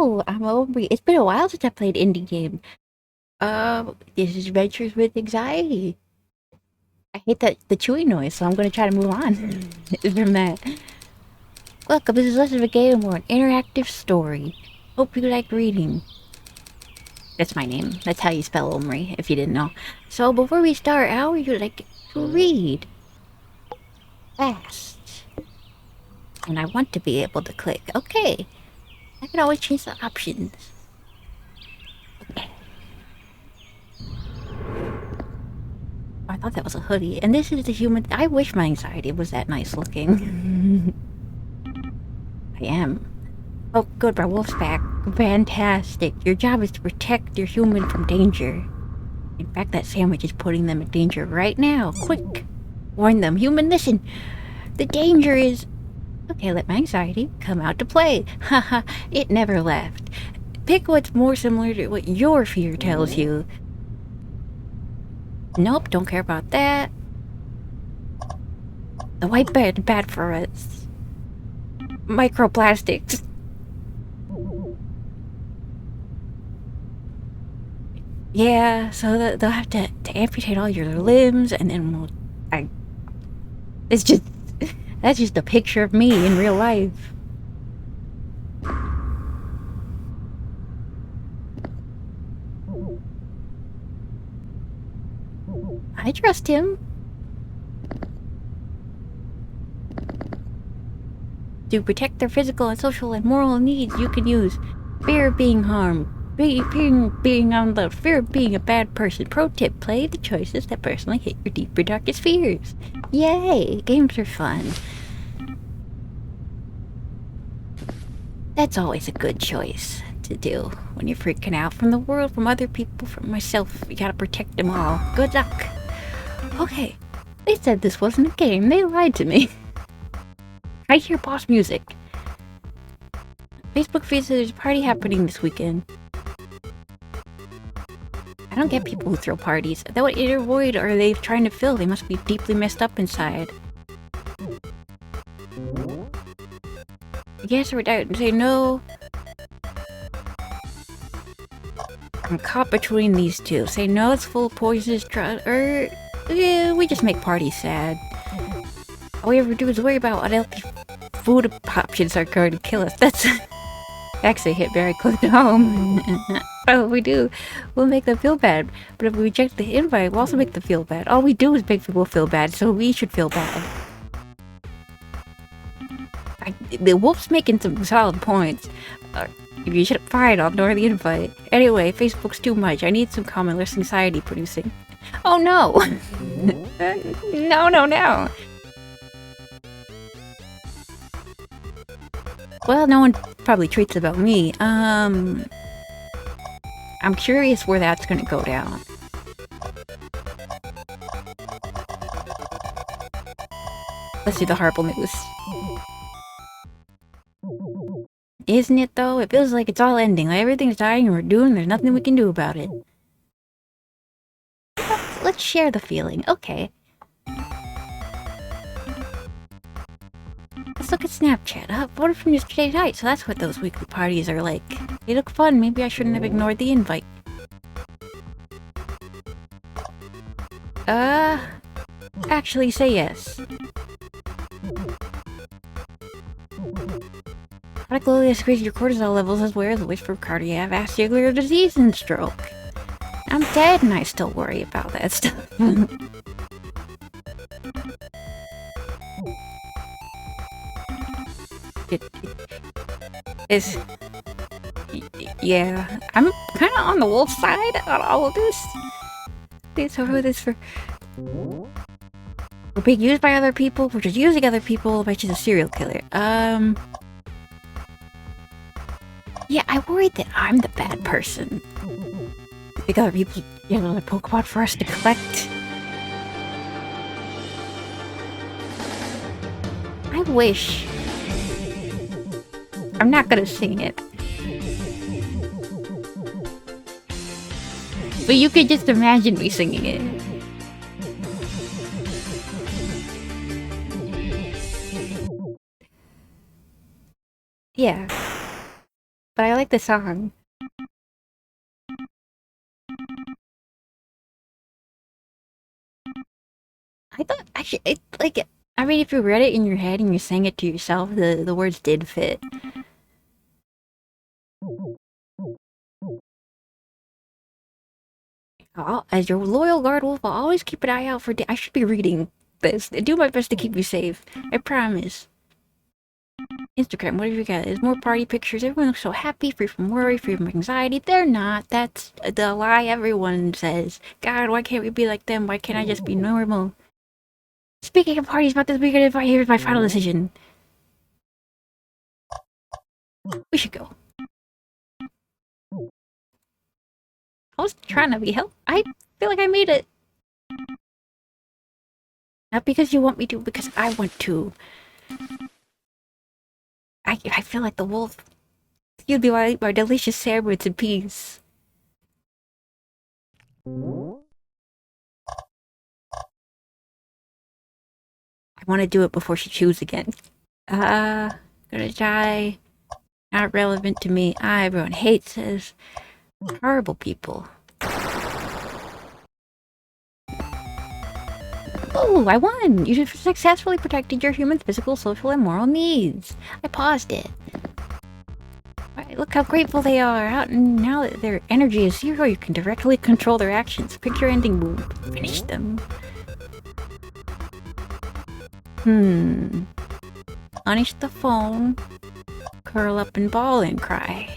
Hello, I'm Omri. It's been a while since I played indie game. This is Adventures with Anxiety. I hate the chewy noise, so I'm gonna try to move on from that. Welcome, this is less of a game or an interactive story. Hope you like reading. That's my name. That's how you spell Omri, if you didn't know. So before we start, how would you like to read? Fast. And I want to be able to click. Okay. I can always change the options. I thought that was a hoodie. And this is the human... I wish my anxiety was that nice looking. I am. Oh, good, our wolf's back. Fantastic. Your job is to protect your human from danger. In fact, that sandwich is putting them in danger right now. Quick. Warn them. Human, listen. The danger is... Okay, let my anxiety come out to play. Haha, it never left. Pick what's more similar to what your fear tells you. Nope, don't care about that. The white bed, bad for us. Microplastics. Yeah, so they'll have to amputate all your limbs, and then it's just... That's just a picture of me in real life. I trust him. To protect their physical and social and moral needs, you can use fear of being harmed, being on the fear of being a bad person. Pro tip, play the choices that personally hit your deeper, darkest fears. Yay! Games are fun. That's always a good choice to do when you're freaking out from the world, from other people, from myself. You gotta protect them all. Good luck. Okay, they said this wasn't a game. They lied to me. I hear boss music. Facebook feeds that there's a party happening this weekend. I don't get people who throw parties. That what inner void are they trying to fill? They must be deeply messed up inside. I guess we're out and say no. I'm caught between these two. Say no, it's full of poisonous drugs, or yeah, we just make parties sad. All we ever do is worry about what healthy food options are going to kill us. That's actually hit very close to home. Oh, we do. We'll make them feel bad. But if we reject the invite, we'll also make them feel bad. All we do is make people feel bad, so we should feel bad. The wolf's making some solid points. You should fine, I'll ignore the invite. Anyway, Facebook's too much. I need some comment less anxiety producing. Oh no! No. Well, no one probably tweets about me. I'm curious where that's gonna go down. Let's see the horrible news. Isn't it though? It feels like it's all ending. Like everything's dying and we're doomed. There's nothing we can do about it. Let's share the feeling. Okay. Let's look at Snapchat. Photo from yesterday night. So that's what those weekly parties are like. They look fun. Maybe I shouldn't have ignored the invite. Actually say yes. Chronically increase your cortisol levels as well as the risk for cardiovascular disease and stroke. I'm dead and I still worry about that stuff. Yeah, I'm kind of on the wolf side on all of this. We're being used by other people. We're just using other people by just a serial killer. Yeah, I worried that I'm the bad person. I think other people, you know, the Pokemon for us to collect. I wish. I'm not gonna sing it. But you could just imagine me singing it. Yeah. But I like the song. I thought actually it like I mean if you read it in your head and you sang it to yourself, the words did fit. As your loyal guard wolf, I'll always keep an eye out for. I should be reading this. Do my best to keep you safe. I promise. Instagram, what have you got? There's more party pictures. Everyone looks so happy, free from worry, free from anxiety. They're not. That's the lie everyone says. God, why can't we be like them? Why can't I just be normal? Speaking of parties about this weekend, here's my final decision. We should go. I was trying to be helpful. I feel like I made it. Not because you want me to, because I want to. I feel like the wolf. You'd be my delicious sandwich in peace. I want to do it before she chews again. Gonna die. Not relevant to me. Everyone hates us. Horrible people. Oh, I won! You successfully protected your human physical, social, and moral needs. I paused it. Right, look how grateful they are. Now that their energy is zero, you can directly control their actions. Pick your ending move. Finish them. Punish the phone. Curl up and bawl and cry.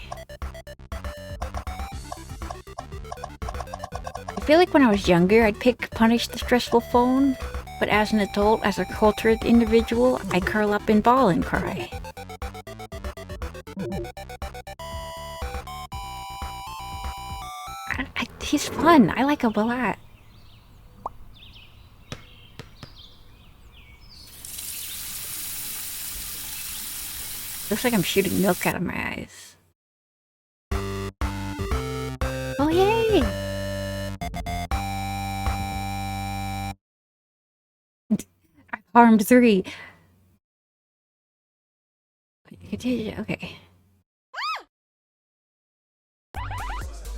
I feel like when I was younger, I'd pick punish the stressful phone, but as an adult, as a cultured individual, I curl up and bawl and cry. He's fun. I like him a lot. Looks like I'm shooting milk out of my eyes. Oh, yay! I harmed 3. Okay.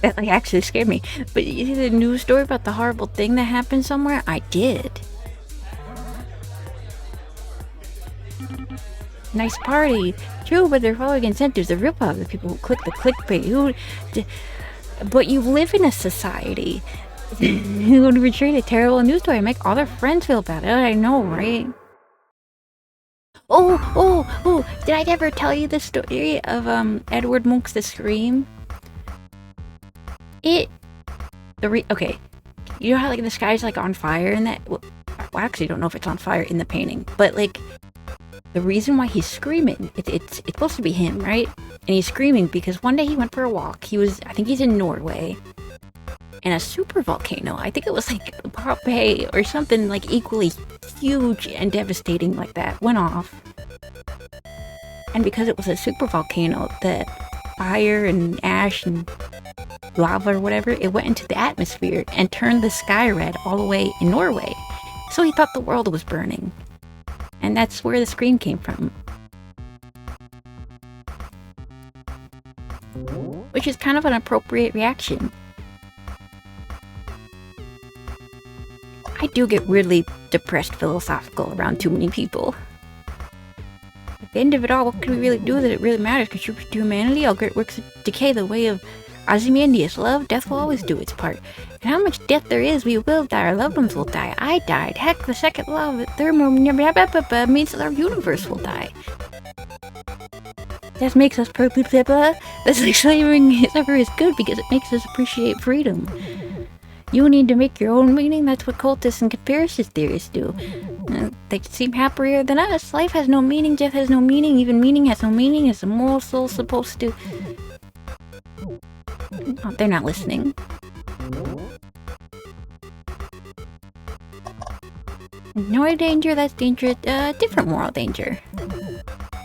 That like actually scared me. But you see the news story about the horrible thing that happened somewhere? I did. Nice party. True, but they're following incentives. The real problem is the people who click the clickbait. But you live in a society who would portray a terrible news story and make all their friends feel bad. I know, right? Oh! Did I ever tell you the story of Edward Munch's The Scream? Okay. You know how like the sky's like on fire and that? Well, I actually don't know if it's on fire in the painting, but like the reason why he's screaming, it's supposed to be him, right? And he's screaming because one day he went for a walk. I think he's in Norway, and a super volcano, I think it was like Pompeii or something like equally huge and devastating like that, went off. And because it was a super volcano, the fire and ash and lava or whatever, it went into the atmosphere and turned the sky red all the way in Norway. So he thought the world was burning. And that's where the scream came from. Which is kind of an appropriate reaction. I do get weirdly depressed philosophical around too many people. At the end of it all, what can we really do that it really matters? Contribute to humanity? All great works of decay, the way of Ozymandias. Love, death will always do its part. And how much death there is, we will die. Our loved ones will die. I died. Heck, the second law of thermodynamics means that our universe will die. That makes us That's like slavery is good because it makes us appreciate freedom. You need to make your own meaning. That's what cultists and conspiracy theorists do. They seem happier than us. Life has no meaning. Death has no meaning. Even meaning has no meaning. Is the moral soul supposed to... Oh, they're not listening. No danger, that's dangerous. Different moral danger.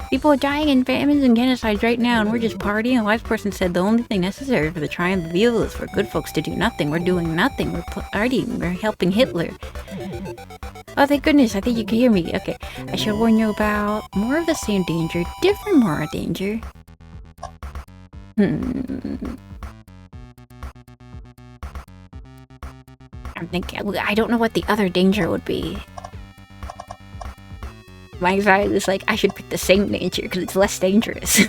People are dying in famines and genocides right now, and we're just partying. A wise person said the only thing necessary for the triumph of evil is for good folks to do nothing. We're doing nothing. We're partying. We're helping Hitler. Oh, thank goodness. I think you can hear me. Okay. I should warn you about more of the same danger. Different moral danger. I'm thinking, I don't know what the other danger would be. My anxiety is like, I should pick the same danger because it's less dangerous.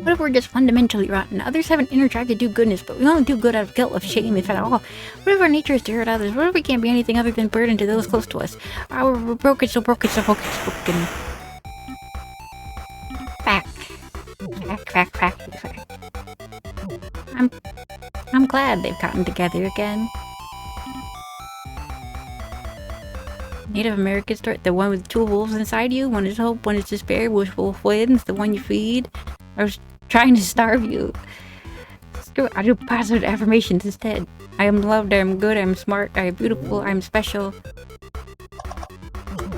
What if we're just fundamentally rotten? Others have an inner drive to do goodness, but we only do good out of guilt, of shame, if at all. What if our nature is to hurt others? What if we can't be anything other than burden to those close to us? Oh, we're broken, so broken, so broken, so broken. Back. I'm glad they've gotten together again. Native American story, the one with two wolves inside you. One is hope, one is despair. Which wolf wins? The one you feed? I was trying to starve you. Screw it, I do positive affirmations instead. I am loved, I am good, I am smart, I am beautiful, I am special.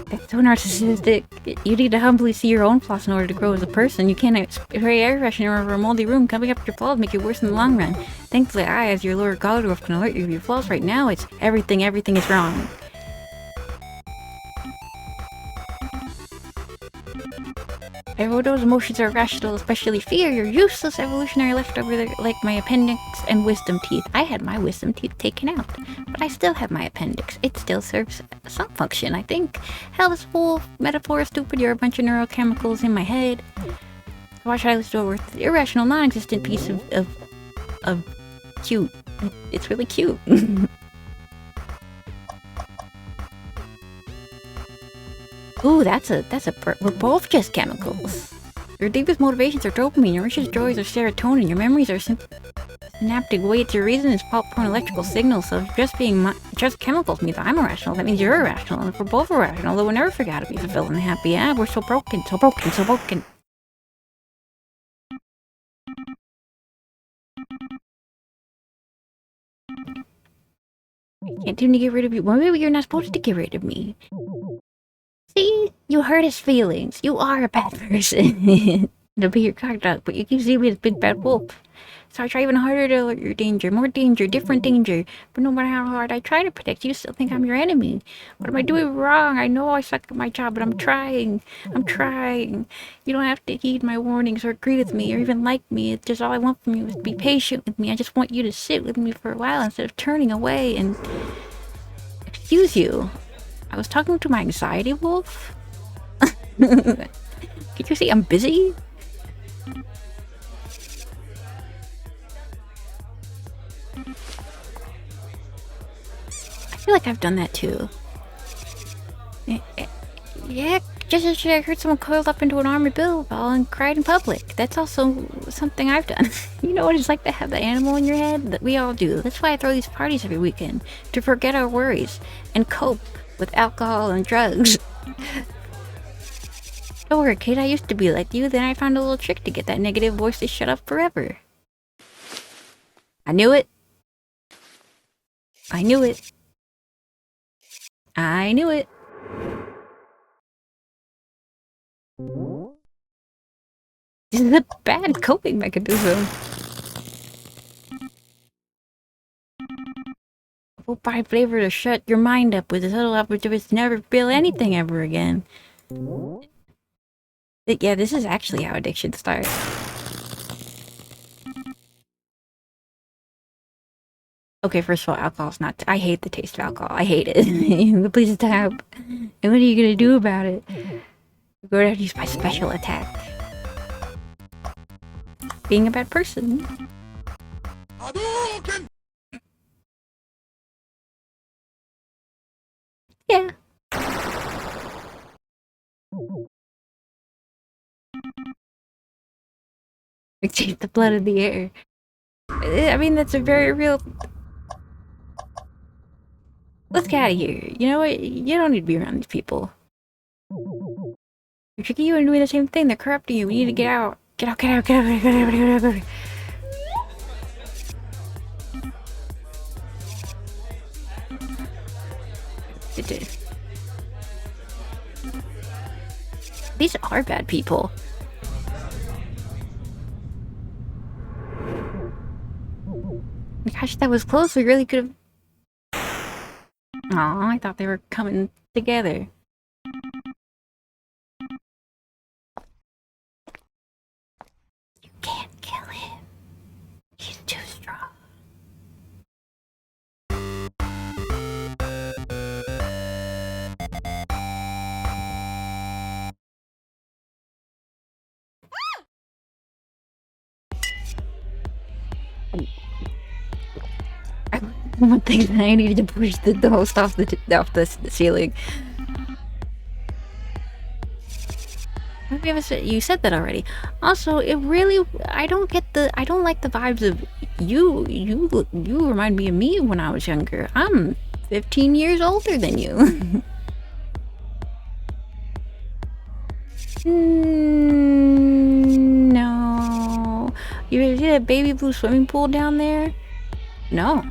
That's so narcissistic. You need to humbly see your own flaws in order to grow as a person. You can't spray air freshener over a moldy room. Coming up your flaws make you worse in the long run. Thankfully, I, as your Lord Godwolf, can alert you of your flaws right now. It's everything is wrong. Everyone knows emotions are irrational, especially fear. You're useless evolutionary leftover like my appendix and wisdom teeth. I had my wisdom teeth taken out, but I still have my appendix. It still serves some function, I think. Hell, this whole metaphor is stupid. You're a bunch of neurochemicals in my head. Why should I listen to a worthless, irrational, non-existent piece of cute? It's really cute. Ooh, we're both just chemicals. Your deepest motivations are dopamine, your richest joys are serotonin, your memories are synaptic weights, your reason is pulp-point electrical signals, so just being just chemicals means I'm irrational, that means you're irrational, and if we're both irrational, then we'll never forget to be fulfilled and happy. Yeah, we're so broken, so broken, so broken. I can't seem to get rid of you. Well, maybe you're not supposed to get rid of me. See? You hurt his feelings. You are a bad person. To be your conduct, but you keep seeing me as big bad wolf. So I try even harder to alert your danger. More danger, different danger. But no matter how hard I try to protect you, still think I'm your enemy. What am I doing wrong? I know I suck at my job, but I'm trying. I'm trying. You don't have to heed my warnings or agree with me or even like me. It's just all I want from you is to be patient with me. I just want you to sit with me for a while instead of turning away and... Excuse you. I was talking to my anxiety wolf. Can you see I'm busy? I feel like I've done that too. Yeah, just yesterday I heard someone coiled up into an armored ball and cried in public. That's also something I've done. You know what it's like to have the animal in your head? That we all do. That's why I throw these parties every weekend. To forget our worries and cope with alcohol and drugs. Don't worry, kid, I used to be like you, then I found a little trick to get that negative voice to shut up forever. I knew it. I knew it. I knew it. This is a bad coping mechanism. Apple pie flavor to shut your mind up with a subtle opportunity to never feel anything ever again. Yeah, this is actually how addiction starts. Okay, first of all, alcohol's not... I hate the taste of alcohol. I hate it. Please stop. And what are you gonna do about it? I'm going to have to use my special attack. Being a bad person. Yeah. We taste the blood in the air. I mean, that's a very real... Let's get out of here. You know what? You don't need to be around these people. They're tricking you into doing the same thing. They're corrupting you. We need to get out. Get out, get out, get out, get out, get out, get out. These are bad people. Gosh, that was close. We really could have... Aw, I thought they were coming together. One thing that I needed to push the host off the ceiling. Maybe you said that already. Also, it really, I don't like the vibes of you. You remind me of me when I was younger. I'm 15 years older than you. No. You see that baby blue swimming pool down there? No.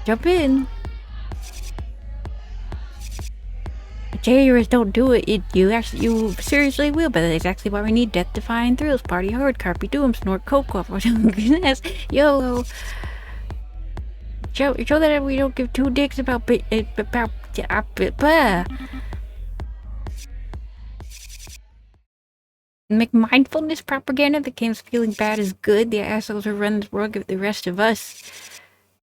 Jump in. Jailers don't do it. You seriously will, but that's exactly why we need death-defying thrills. Party hard, carpe diem, snort coke off. Yo. Show that we don't give two dicks about make mindfulness propaganda that claims feeling bad is good. The assholes who run this world give the rest of us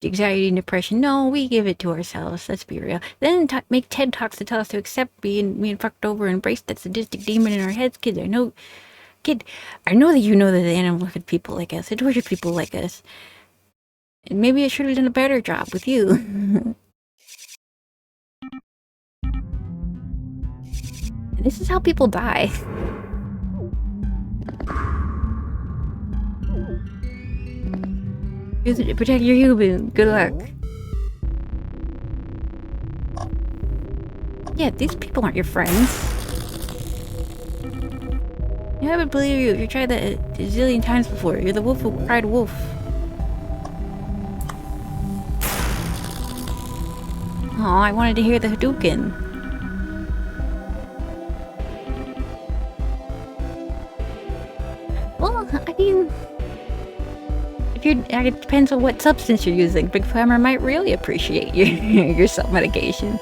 anxiety and depression. No, we give it to ourselves. Let's be real. Then make TED Talks to tell us to accept being fucked over and embrace that sadistic demon in our heads. Kid, I know that you know that the animals look at people like us. They torture people like us. And maybe I should have done a better job with you. This is how people die. Protect your human. Good luck. Yeah, these people aren't your friends. I haven't believed you. You tried that a zillion times before. You're the wolf who cried wolf. Oh, I wanted to hear the Hadouken. Well, I mean... it depends on what substance you're using. Big Farmer might really appreciate your self-medication.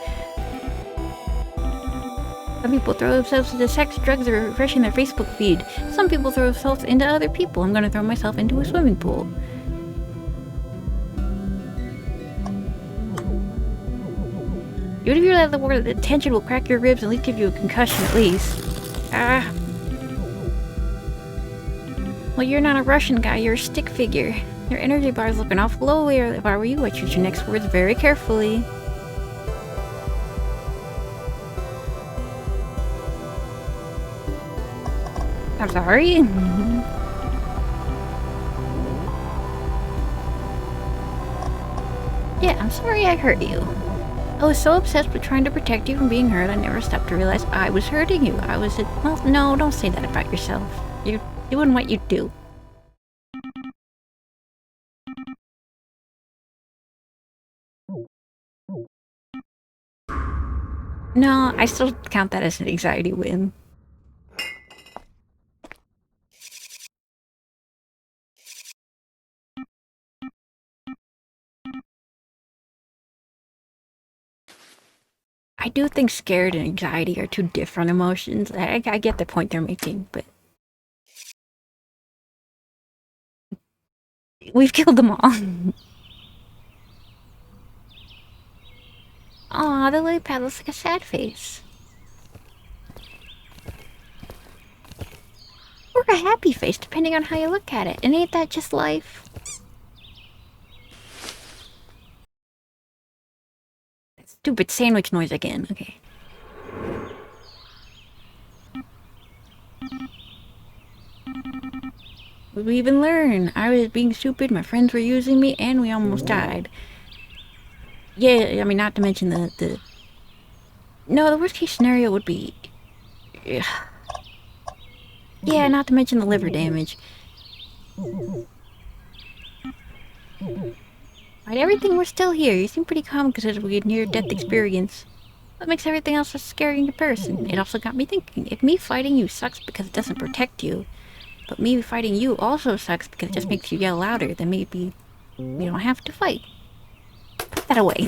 Some people throw themselves into sex, drugs, or refreshing their Facebook feed. Some people throw themselves into other people. I'm gonna throw myself into a swimming pool. Even if you let the word attention will crack your ribs and at least give you a concussion at least. Well, you're not a Russian guy, you're a stick figure. Your energy bar is looking awful low. If I were you, I'd choose your next words very carefully. I'm sorry. Yeah, I'm sorry I hurt you. I was so obsessed with trying to protect you from being hurt, I never stopped to realize I was hurting you. Well, no, don't say that about yourself. You're doing what you do. No, I still count that as an anxiety win. I do think scared and anxiety are two different emotions. I get the point they're making, but... we've killed them all. Aw, the lily pad looks like a sad face. Or a happy face, depending on how you look at it. And ain't that just life? Stupid sandwich noise again. Okay. What did we even learn? I was being stupid, my friends were using me, and we almost died. Yeah, I mean, not to mention the... No, the worst case scenario would be... Yeah, not to mention the liver damage. Right, everything, we're still here. You seem pretty calm considering a near-death experience. What makes everything else so scary in comparison? It also got me thinking, if me fighting you sucks because it doesn't protect you, but me fighting you also sucks because it just makes you yell louder, then maybe we don't have to fight. Put that away.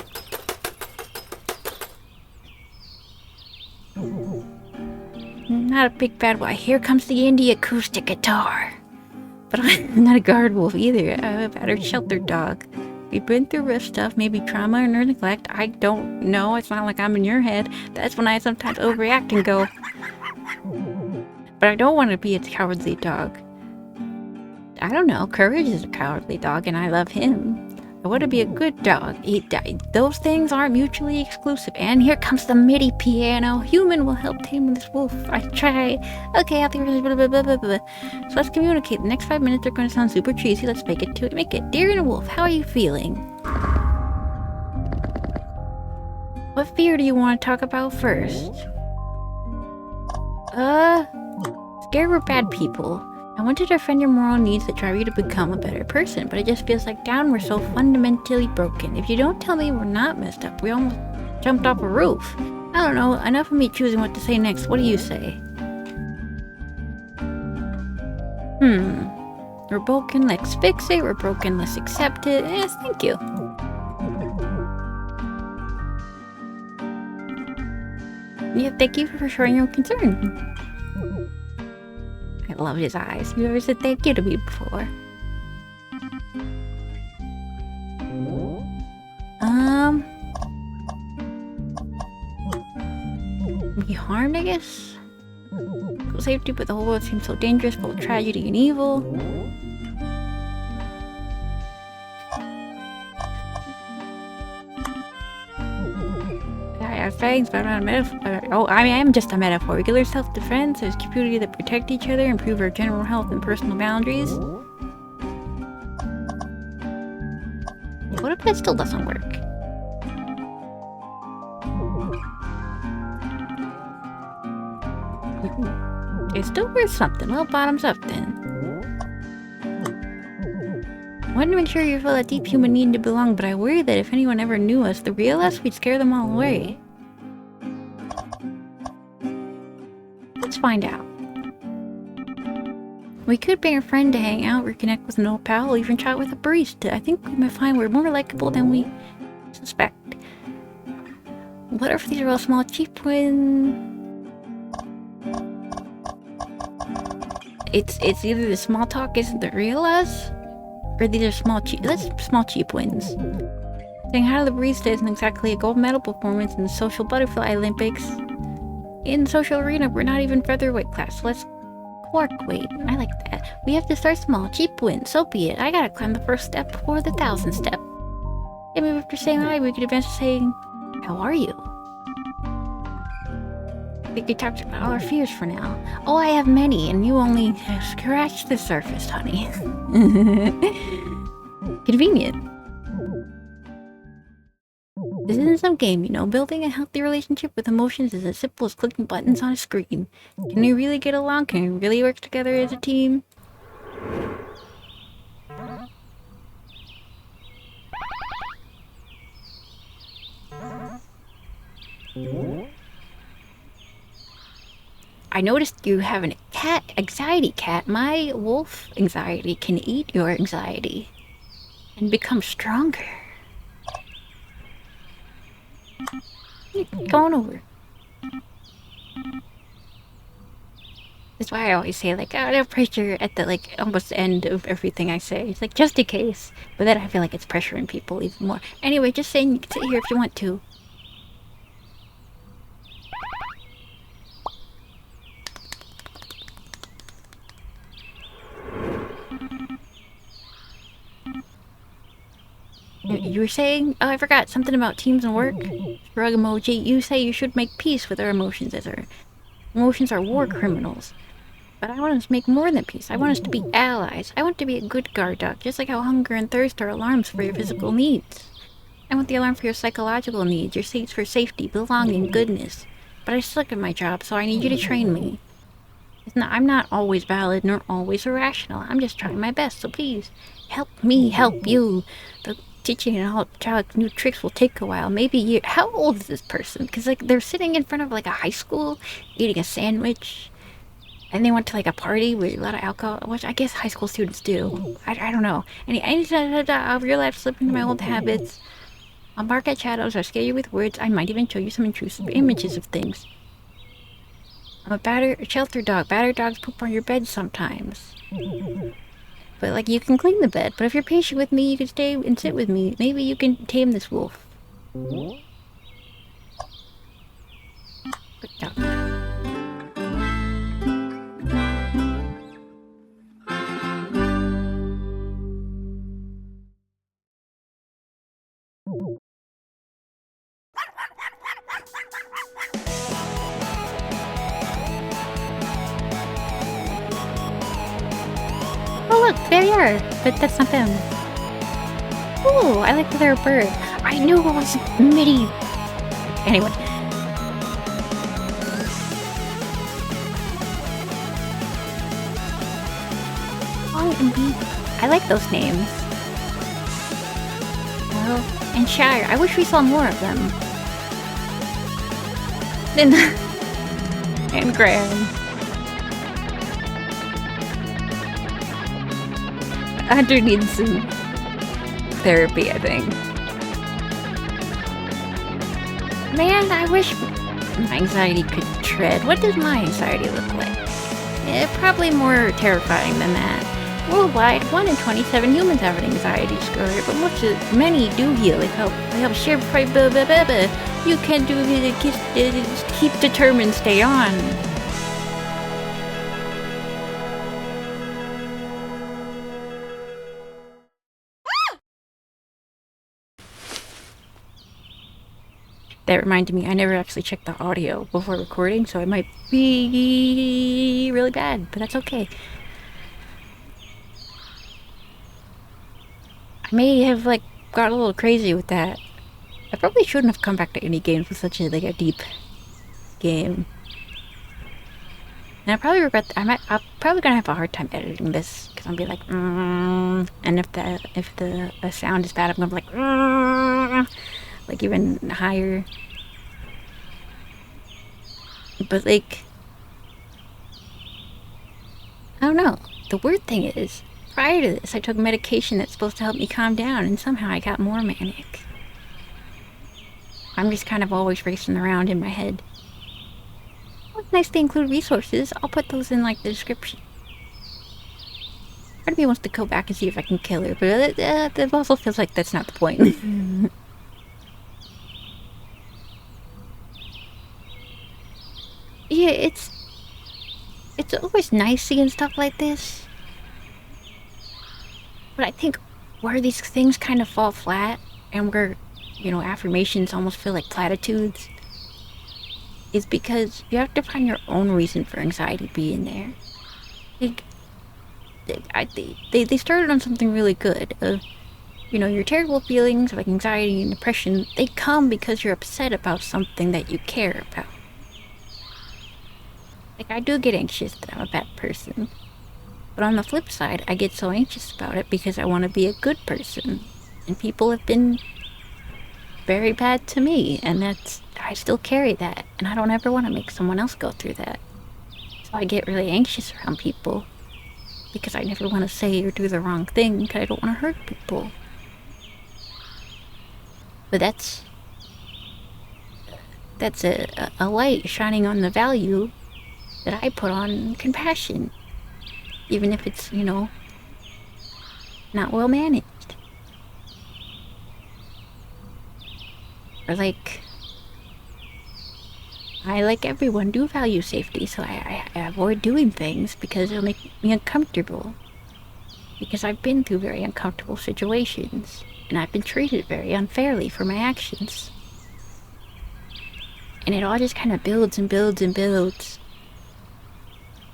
Not a big bad boy. Here comes the indie acoustic guitar. But I'm not a guard wolf either. I'm a battered sheltered dog. We've been through rough stuff, maybe trauma or neglect. I don't know. It's not like I'm in your head. That's when I sometimes overreact and go. But I don't want to be a cowardly dog. I don't know. Courage is a cowardly dog, and I love him. I want to be a good dog. Those things aren't mutually exclusive. And here comes the MIDI piano. Human will help tame this wolf. I try. Okay, I'll think blah, blah, blah, blah, blah. So let's communicate. The next 5 minutes are going to sound super cheesy. Let's make it. Dear and Wolf, how are you feeling? What fear do you want to talk about first? Scared we're bad people. I want to defend your moral needs that drive you to become a better person, but it just feels like down we're so fundamentally broken. If you don't tell me we're not messed up, we almost jumped off a roof. I don't know, enough of me choosing what to say next. What do you say? We're broken, let's fix it. We're broken, let's accept it. Yes, thank you. Yeah, thank you for showing your concern. I love his eyes. You ever said thank you to me before? Be harmed, I guess? Safety, but the whole world seems so dangerous, full of tragedy and evil. Thanks, but I'm not a metaphor. Oh, I am just a metaphor. Regular self-defense, there's community that protect each other, improve our general health and personal boundaries. What if that still doesn't work? It's still worth something. Well, bottoms up then. I want to make sure you feel that deep human need to belong, but I worry that if anyone ever knew us, the real us, we'd scare them all away. Let's find out. We could bring a friend to hang out, reconnect with an old pal, or even chat with a barista. I think we might find we're more likable than we suspect. What if these are all small cheap twins? It's either the small talk isn't the real us, or these are small cheap wins. Saying hi to the barista isn't exactly a gold medal performance in the social butterfly Olympics. In the social arena, we're not even featherweight class. So let's quark weight. I like that. We have to start small, cheap wins. So be it. I gotta climb the first step before the 1000th step. And maybe after saying hi, we could advance to saying, how are you? We could talk about all our fears for now. Oh, I have many, and you only scratched the surface, honey. Convenient. This isn't some game, you know. Building a healthy relationship with emotions is as simple as clicking buttons on a screen. Can we really get along? Can we really work together as a team? I noticed you have an anxiety cat. My wolf anxiety can eat your anxiety and become stronger. Go on over. That's why I always say, like, I have pressure at the, like, almost end of everything I say. It's like, just in case. But then I feel like it's pressuring people even more. Anyway, just saying, you can sit here if you want to. You were saying? Oh, I forgot. Something about teams and work? Shrug emoji. You say you should make peace with our emotions, as our emotions are war criminals. But I want us to make more than peace. I want us to be allies. I want to be a good guard dog, just like how hunger and thirst are alarms for your physical needs. I want the alarm for your psychological needs, your seats for safety, belonging, goodness. But I suck at my job, so I need you to train me. I'm not always valid nor always irrational. I'm just trying my best, so please help me help you. The teaching an all child new tricks will take a while, maybe a year. How old is this person? Because, like, they're sitting in front of, like, a high school, eating a sandwich, and they went to, like, a party with a lot of alcohol, which I guess high school students do. I don't know. I'll realize slip into my old habits. I'll bark at shadows, I'll scare you with words, I might even show you some intrusive images of things. I'm a shelter dog. Battered dogs poop on your bed sometimes. But, like, you can clean the bed. But if you're patient with me, you can stay and sit with me. Maybe you can tame this wolf. Good job. They are, but that's not them. Ooh, I like that they're a bird. I knew it was Mitty. Anyway. Long and Beep. I like those names. Oh, and Shire. I wish we saw more of them. Then and Graham. Hunter needs some therapy, I think. Man, I wish my anxiety could tread. What does my anxiety look like? Probably more terrifying than that. Worldwide, 1 in 27 humans have an anxiety score, but many do heal. They help share. You can do it. Keep determined. Stay on. That reminded me, I never actually checked the audio before recording, so it might be really bad, but that's okay. I may have, got a little crazy with that. I probably shouldn't have come back to any games with such a deep game. And I probably regret I'm probably gonna have a hard time editing this, because I'll be like, and if the sound is bad, I'm gonna be like even higher. But I don't know. The weird thing is, prior to this, I took medication that's supposed to help me calm down, and somehow I got more manic. I'm just kind of always racing around in my head. Well, it's nice to include resources. I'll put those in the description. Part of me wants to go back and see if I can kill her, but it also feels like that's not the point. Yeah, it's always nice seeing stuff like this. But I think where these things kind of fall flat, and where, affirmations almost feel like platitudes, is because you have to find your own reason for anxiety being there. They started on something really good. Your terrible feelings like anxiety and depression, they come because you're upset about something that you care about. I do get anxious that I'm a bad person. But on the flip side, I get so anxious about it because I want to be a good person. And people have been very bad to me, and I still carry that, and I don't ever want to make someone else go through that. So I get really anxious around people, because I never want to say or do the wrong thing, because I don't want to hurt people. But that's a light shining on the value that I put on compassion. Even if it's, not well managed. Or I, like everyone, do value safety, so I avoid doing things because it'll make me uncomfortable. Because I've been through very uncomfortable situations, and I've been treated very unfairly for my actions. And it all just kind of builds and builds and builds.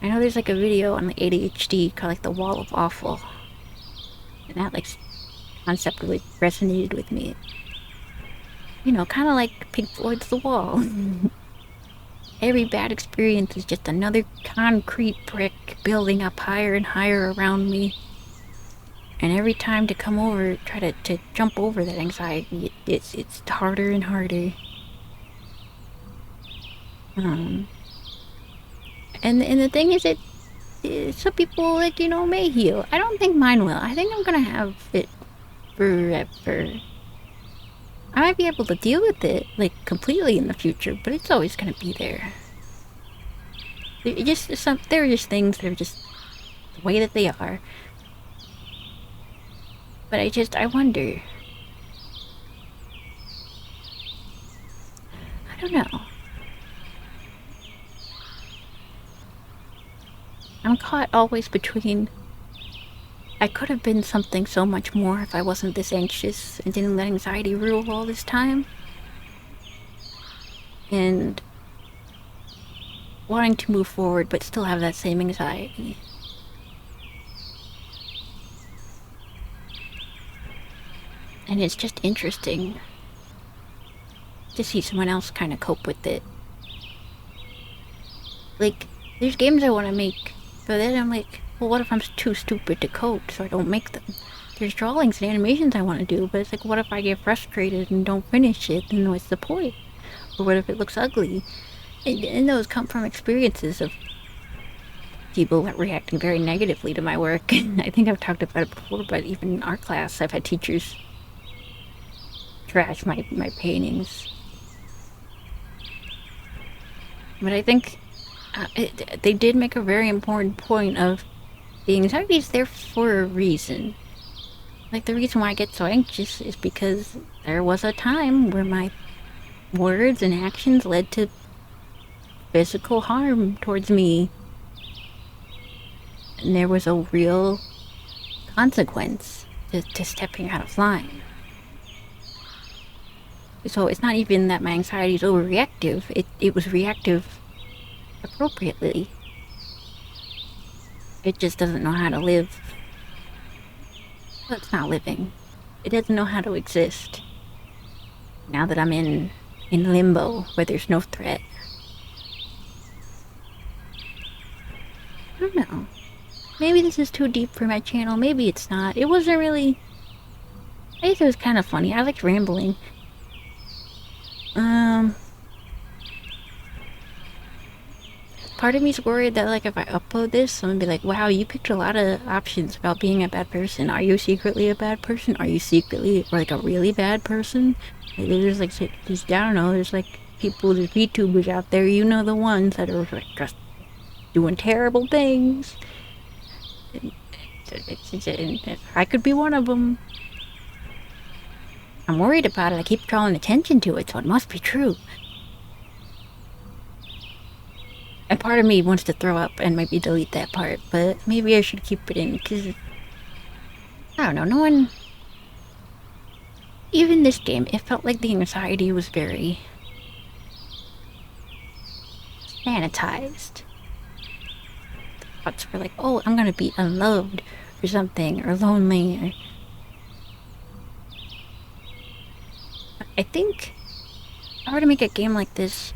I know there's a video on the ADHD called the Wall of Awful. And that concept really resonated with me. Kind of like Pink Floyd's The Wall. Every bad experience is just another concrete brick building up higher and higher around me. And every time to come over, try to jump over that anxiety, it's harder and harder. And the thing is, some people, may heal. I don't think mine will. I think I'm gonna have it forever. I might be able to deal with it, completely in the future, but it's always gonna be there. There are just things that are just the way that they are. But I wonder. I don't know. I'm caught always between, I could have been something so much more if I wasn't this anxious and didn't let anxiety rule all this time. And wanting to move forward but still have that same anxiety. And it's just interesting to see someone else kind of cope with it. Like, there's games I want to make, but then I'm like, well, what if I'm too stupid to code, so I don't make them? There's drawings and animations I want to do, but it's like, what if I get frustrated and don't finish it, then what's the point? Or what if it looks ugly? And those come from experiences of people reacting very negatively to my work. I think I've talked about it before, but even in art class, I've had teachers trash my paintings. But I think they did make a very important point of the anxiety is there for a reason. Like, the reason why I get so anxious is because there was a time where my words and actions led to physical harm towards me. And there was a real consequence to stepping out of line. So it's not even that my anxiety is overreactive, it was reactive appropriately. It just doesn't know how to live. Well, it's not living. It doesn't know how to exist. Now that I'm in limbo, where there's no threat. I don't know. Maybe this is too deep for my channel, maybe it's not. It wasn't really... I guess it was kind of funny. I liked rambling. Part of me's worried that, like, if I upload this, I'm gonna be like, wow, you picked a lot of options about being a bad person. Are you secretly a bad person? Are you secretly, like, a really bad person? Like, there's, like, I don't know, there's, like, people, there's Vtubers out there, you know, the ones that are, like, just doing terrible things. I could be one of them. I'm worried about it. I keep drawing attention to it, so it must be true. And part of me wants to throw up and maybe delete that part, but maybe I should keep it in, because... I don't know, no one... Even this game, it felt like the anxiety was very... sanitized. The thoughts were like, oh, I'm gonna be unloved, or something, or lonely, or... I think... if I were to make a game like this,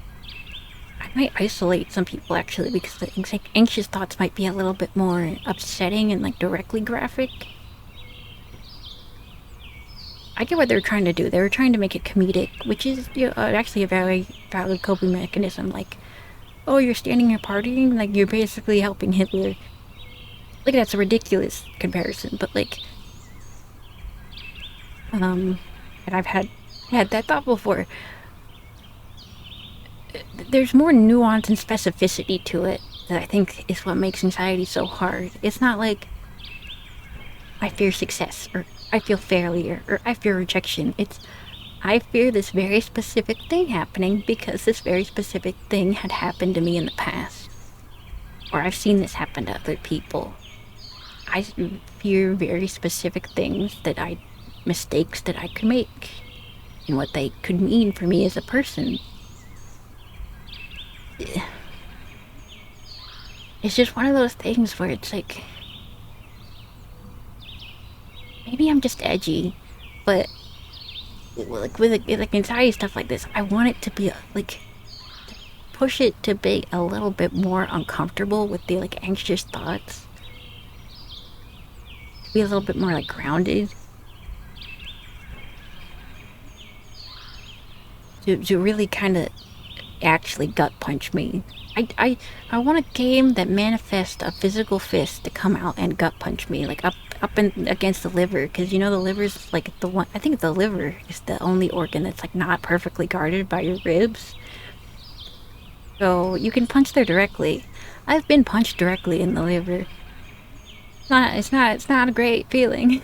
I might isolate some people, actually, because the anxious thoughts might be a little bit more upsetting and, like, directly graphic. I get what they were trying to do. They were trying to make it comedic, which is, you know, actually a very valid coping mechanism. Like, oh, you're standing here partying? Like, you're basically helping Hitler. Like, that's a ridiculous comparison, but, like... and I've had that thought before. There's more nuance and specificity to it that I think is what makes anxiety so hard. It's not like I fear success, or I feel failure, or I fear rejection. It's I fear this very specific thing happening because this very specific thing had happened to me in the past. Or I've seen this happen to other people. I fear very specific things mistakes that I could make, and what they could mean for me as a person. It's just one of those things where it's like, maybe I'm just edgy, but like with like anxiety stuff like this, I want it to be like, push it to be a little bit more uncomfortable with the like anxious thoughts, to be a little bit more like grounded, to really kind of actually gut punch me. I want a game that manifests a physical fist to come out and gut punch me, like up against the liver, because you know the liver's like the one. I think the liver is the only organ that's like not perfectly guarded by your ribs, so you can punch there directly. I've been punched directly in the liver. It's not a great feeling.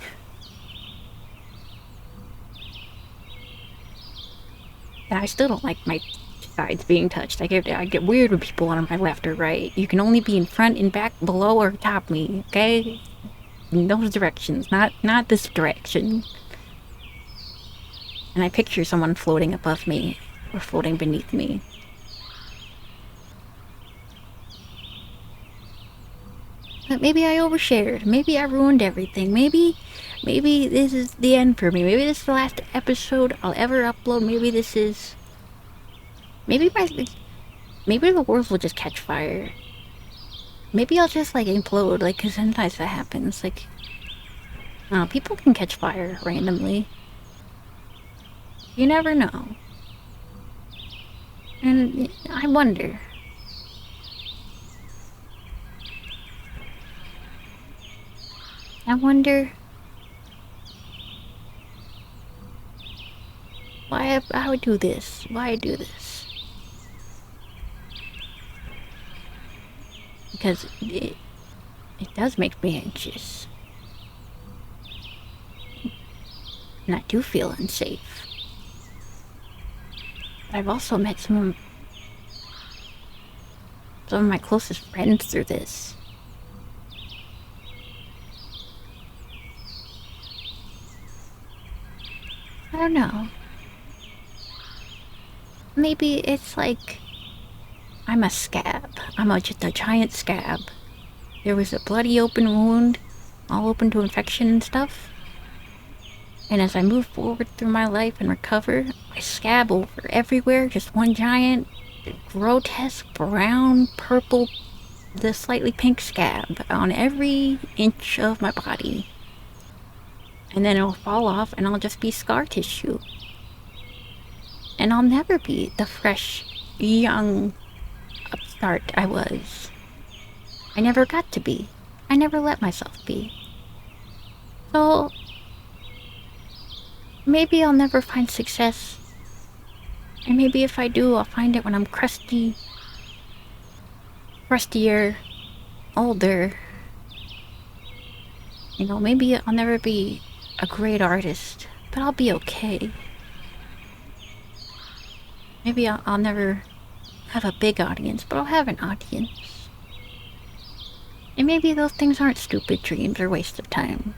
And I still don't like my sides being touched. I get weird when people are on my left or right. You can only be in front and back, below or top me, okay? In those directions, not this direction. And I picture someone floating above me or floating beneath me. But maybe I overshared. Maybe I ruined everything. Maybe Maybe this is the end for me. Maybe this is the last episode I'll ever upload. Maybe this is... Maybe the world will just catch fire. Maybe I'll just, like, implode, like, because sometimes that happens. Like, people can catch fire randomly. You never know. And I wonder... why I would do this. Why I do this. Because it does make me anxious. And I do feel unsafe. But I've also met some of my closest friends through this. I don't know. Maybe it's like I'm a scab. I'm just a giant scab. There was a bloody open wound, all open to infection and stuff. And as I move forward through my life and recover, I scab over everywhere, just one giant, grotesque, brown, purple, the slightly pink scab on every inch of my body. And then it'll fall off and I'll just be scar tissue. And I'll never be the fresh, young upstart I was. I never got to be. I never let myself be. So... maybe I'll never find success. And maybe if I do, I'll find it when I'm crusty. Crustier. Older. You know, maybe I'll never be a great artist. But I'll be okay. Maybe I'll never have a big audience, but I'll have an audience. And maybe those things aren't stupid dreams or waste of time.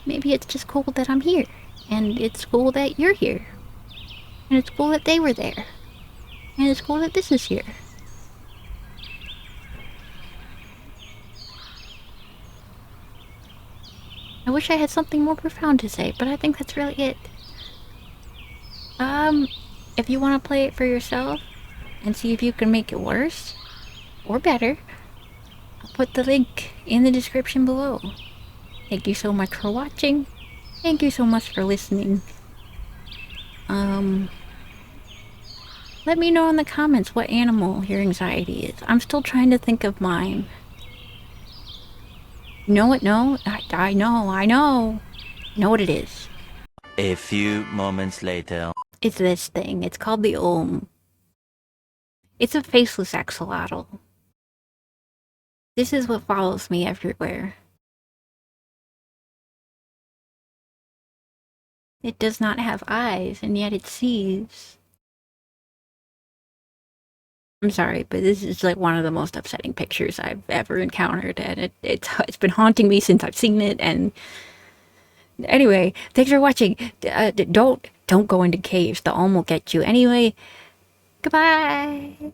Maybe it's just cool that I'm here. And it's cool that you're here. And it's cool that they were there. And it's cool that this is here. I wish I had something more profound to say, but I think that's really it. If you want to play it for yourself and see if you can make it worse or better, I'll put the link in the description below. Thank you so much for watching. Thank you so much for listening. Let me know in the comments what animal your anxiety is. I'm still trying to think of mine. You know what? No, I know. I know what it is. A few moments later. It's this thing. It's called the Om. It's a faceless axolotl. This is what follows me everywhere. It does not have eyes, and yet it sees. I'm sorry, but this is like one of the most upsetting pictures I've ever encountered, and it's been haunting me since I've seen it. And anyway, thanks for watching. Don't go into caves. The Om will get you. Anyway, goodbye.